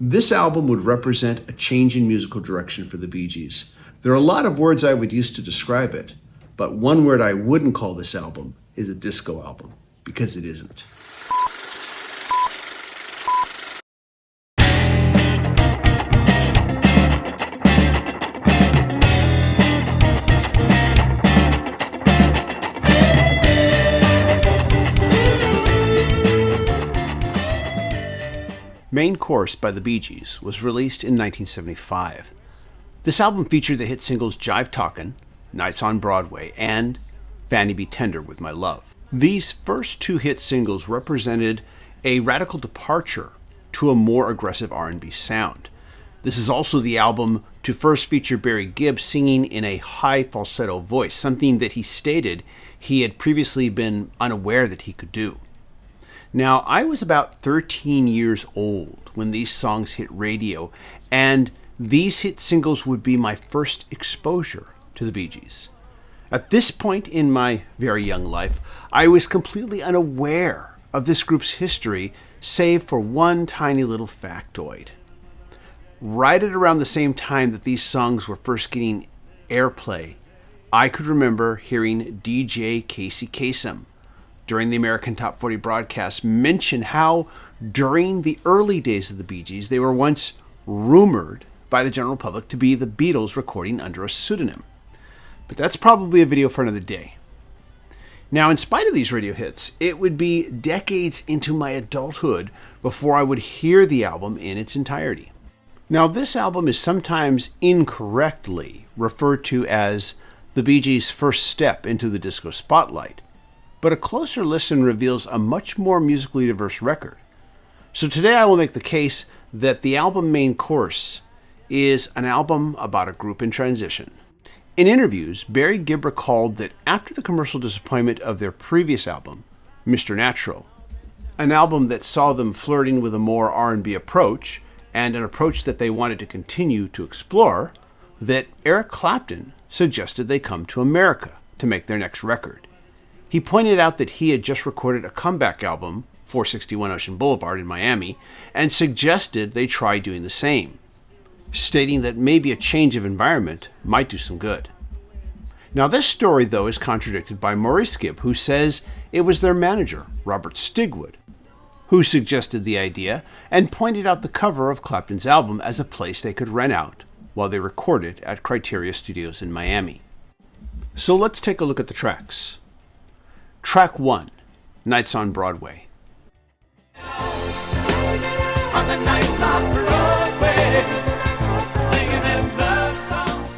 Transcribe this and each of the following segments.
This album would represent a change in musical direction for the Bee Gees. There are a lot of words I would use to describe it, but one word I wouldn't call this album is a disco album, because it isn't. Main Course by the Bee Gees was released in 1975. This album featured the hit singles Jive Talkin, Nights on Broadway, and Fanny Be Tender with My Love. These first two hit singles represented a radical departure to a more aggressive R&B sound. This is also the album to first feature Barry Gibb singing in a high falsetto voice, something that he stated he had previously been unaware that he could do. Now, I was about 13 years old when these songs hit radio, and these hit singles would be my first exposure to the Bee Gees. At this point in my very young life, I was completely unaware of this group's history, save for one tiny little factoid. Right at around the same time that these songs were first getting airplay, I could remember hearing DJ Casey Kasem during the American Top 40 broadcast mention how during the early days of the Bee Gees, they were once rumored by the general public to be the Beatles recording under a pseudonym. But that's probably a video for another day. Now, in spite of these radio hits, it would be decades into my adulthood before I would hear the album in its entirety. Now, this album is sometimes incorrectly referred to as the Bee Gees' first step into the disco spotlight, but a closer listen reveals a much more musically diverse record. So today I will make the case that the album Main Course is an album about a group in transition. In interviews, Barry Gibb recalled that after the commercial disappointment of their previous album, Mr. Natural, an album that saw them flirting with a more R&B approach, and an approach that they wanted to continue to explore, that Eric Clapton suggested they come to America to make their next record. He pointed out that he had just recorded a comeback album, 461 Ocean Boulevard in Miami, and suggested they try doing the same, stating that maybe a change of environment might do some good. Now, this story, though, is contradicted by Maurice Gibb, who says it was their manager, Robert Stigwood, who suggested the idea and pointed out the cover of Clapton's album as a place they could rent out while they recorded at Criteria Studios in Miami. So let's take a look at the tracks. Track 1, Nights on Broadway. On the nights on Broadway, singing them love songs.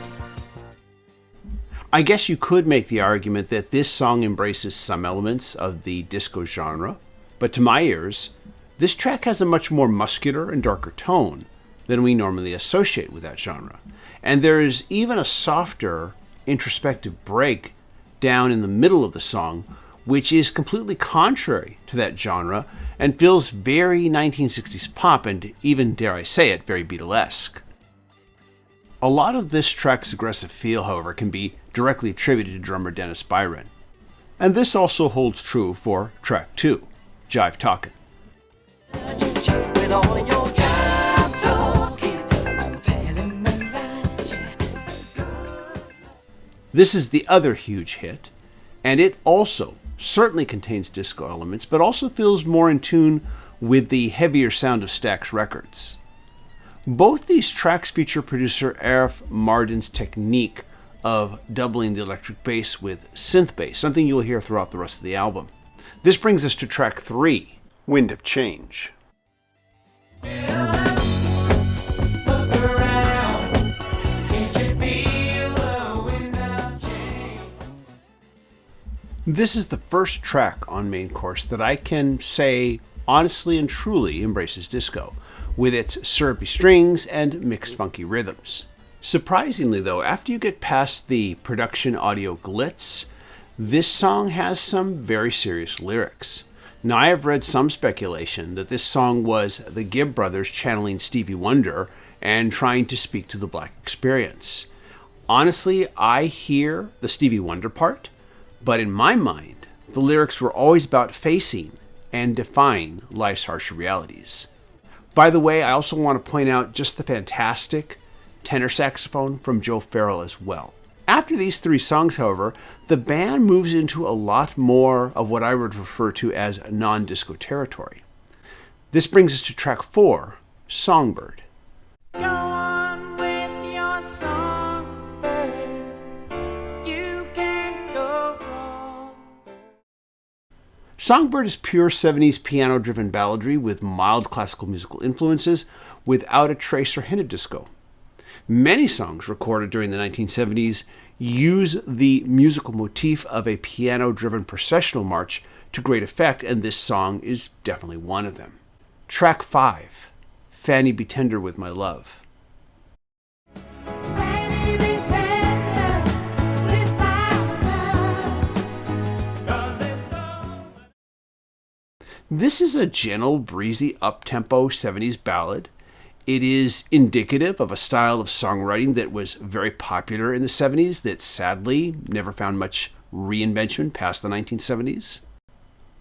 I guess you could make the argument that this song embraces some elements of the disco genre, but to my ears, this track has a much more muscular and darker tone than we normally associate with that genre. And there is even a softer, introspective break down in the middle of the song, which is completely contrary to that genre and feels very 1960s pop and even, dare I say it, very Beatlesque. A lot of this track's aggressive feel, however, can be directly attributed to drummer Dennis Byron. And this also holds true for track 2, Jive Talkin. This is the other huge hit, and it also certainly contains disco elements, but also feels more in tune with the heavier sound of Stax Records. Both these tracks feature producer Arif Mardin's technique of doubling the electric bass with synth bass, something you'll hear throughout the rest of the album. This brings us to track 3, Wind of Change. This is the first track on Main Course that I can say honestly and truly embraces disco, with its syrupy strings and mixed funky rhythms. Surprisingly though, after you get past the production audio glitz, this song has some very serious lyrics. Now, I have read some speculation that this song was the Gibb brothers channeling Stevie Wonder and trying to speak to the black experience. Honestly, I hear the Stevie Wonder part, but in my mind, the lyrics were always about facing and defying life's harsher realities. By the way, I also want to point out just the fantastic tenor saxophone from Joe Farrell as well. After these three songs, however, the band moves into a lot more of what I would refer to as non-disco territory. This brings us to track 4, Songbird. Go on with your songbird. You can't go wrong. Songbird is pure 70s piano-driven balladry with mild classical musical influences without a trace or hint of disco. Many songs recorded during the 1970s use the musical motif of a piano-driven processional march to great effect, and this song is definitely one of them. Track 5, Fanny Be Tender With My Love. Fanny be tender with my love, 'cause it's over. This is a gentle, breezy, up-tempo 70s ballad. It is indicative of a style of songwriting that was very popular in the 70s that sadly never found much reinvention past the 1970s.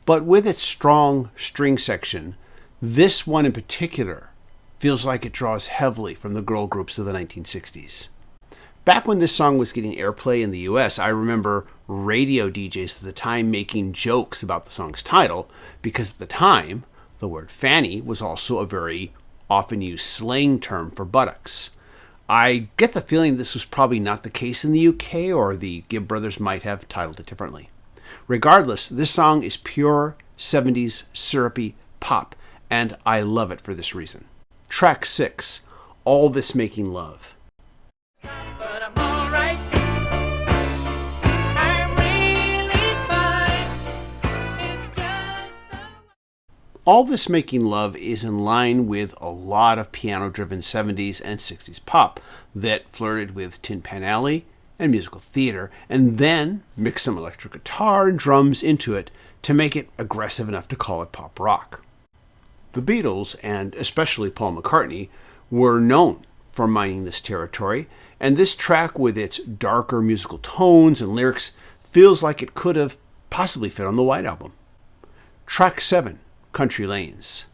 But with its strong string section, this one in particular feels like it draws heavily from the girl groups of the 1960s. Back when this song was getting airplay in the US, I remember radio DJs at the time making jokes about the song's title because at the time, the word fanny was also a very often used slang term for buttocks. I get the feeling this was probably not the case in the UK, or the Gibb brothers might have titled it differently. Regardless, this song is pure 70s syrupy pop, and I love it for this reason. Track 6, All This Making Love. But I'm alright. I'm really fine. It's just the All This Making Love is in line with a lot of piano-driven 70s and 60s pop that flirted with Tin Pan Alley and musical theater, and then mixed some electric guitar and drums into it to make it aggressive enough to call it pop rock. The Beatles, and especially Paul McCartney, were known for mining this territory, and this track with its darker musical tones and lyrics feels like it could have possibly fit on the White Album. Track 7, Country Lanes.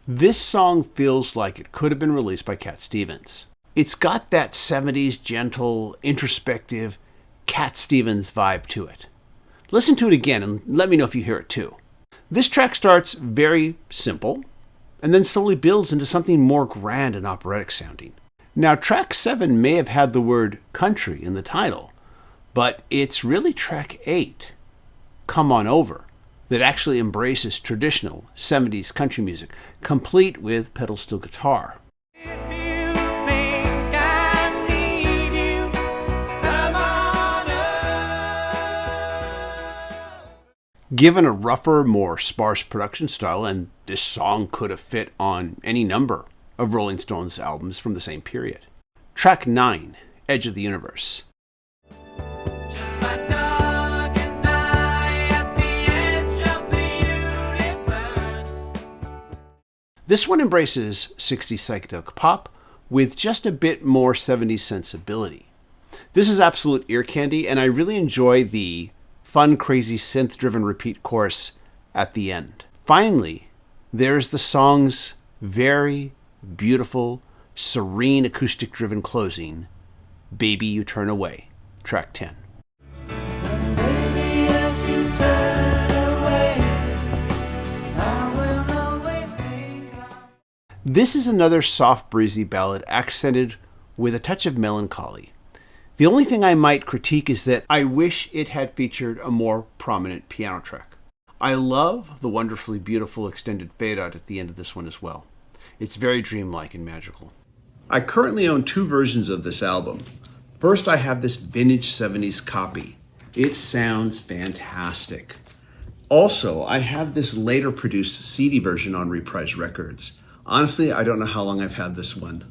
This song feels like it could have been released by Cat Stevens. It's got that 70s gentle, introspective Cat Stevens vibe to it. Listen to it again and let me know if you hear it too. This track starts very simple and then slowly builds into something more grand and operatic sounding. Now, track 7 may have had the word country in the title, but it's really track 8, Come On Over, that actually embraces traditional 70s country music, complete with pedal steel guitar. If you think I need you, come on up. Given a rougher, more sparse production style, and this song could have fit on any number of Rolling Stones albums from the same period. Track 9, Edge of the Universe. Just my dog and I at the edge of the universe. This one embraces 60s psychedelic pop with just a bit more 70s sensibility. This is absolute ear candy, and I really enjoy the fun, crazy, synth-driven repeat chorus at the end. Finally, there's the song's very beautiful, serene, acoustic-driven closing, Baby You Turn Away, track 10. Baby, as you turn away, I will always think of. This is another soft, breezy ballad accented with a touch of melancholy. The only thing I might critique is that I wish it had featured a more prominent piano track. I love the wonderfully beautiful extended fade-out at the end of this one as well. It's very dreamlike and magical. I currently own 2 versions of this album. First, I have this vintage 70s copy. It sounds fantastic. Also, I have this later produced CD version on Reprise Records. Honestly, I don't know how long I've had this one.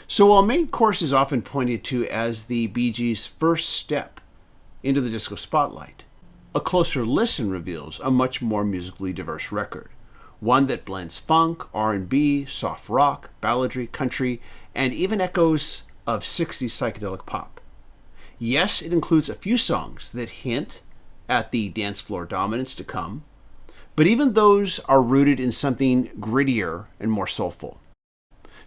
So while Main Course is often pointed to as the Bee Gees' first step into the disco spotlight, a closer listen reveals a much more musically diverse record. One that blends funk, R&B, soft rock, balladry, country, and even echoes of 60s psychedelic pop. Yes, it includes a few songs that hint at the dance floor dominance to come, but even those are rooted in something grittier and more soulful.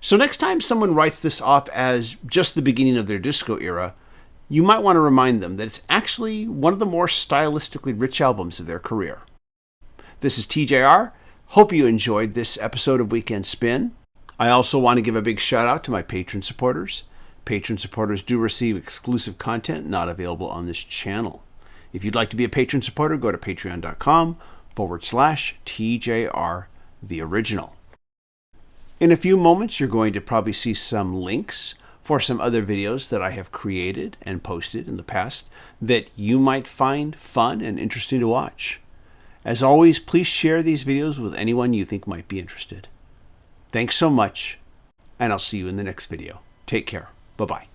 So next time someone writes this off as just the beginning of their disco era, you might want to remind them that it's actually one of the more stylistically rich albums of their career. This is TJR. Hope you enjoyed this episode of Weekend Spin. I also want to give a big shout out to my patron supporters. Patron supporters do receive exclusive content not available on this channel. If you'd like to be a patron supporter, go to patreon.com/TJR the original. In a few moments, you're going to probably see some links for some other videos that I have created and posted in the past that you might find fun and interesting to watch. As always, please share these videos with anyone you think might be interested. Thanks so much, and I'll see you in the next video. Take care. Bye-bye.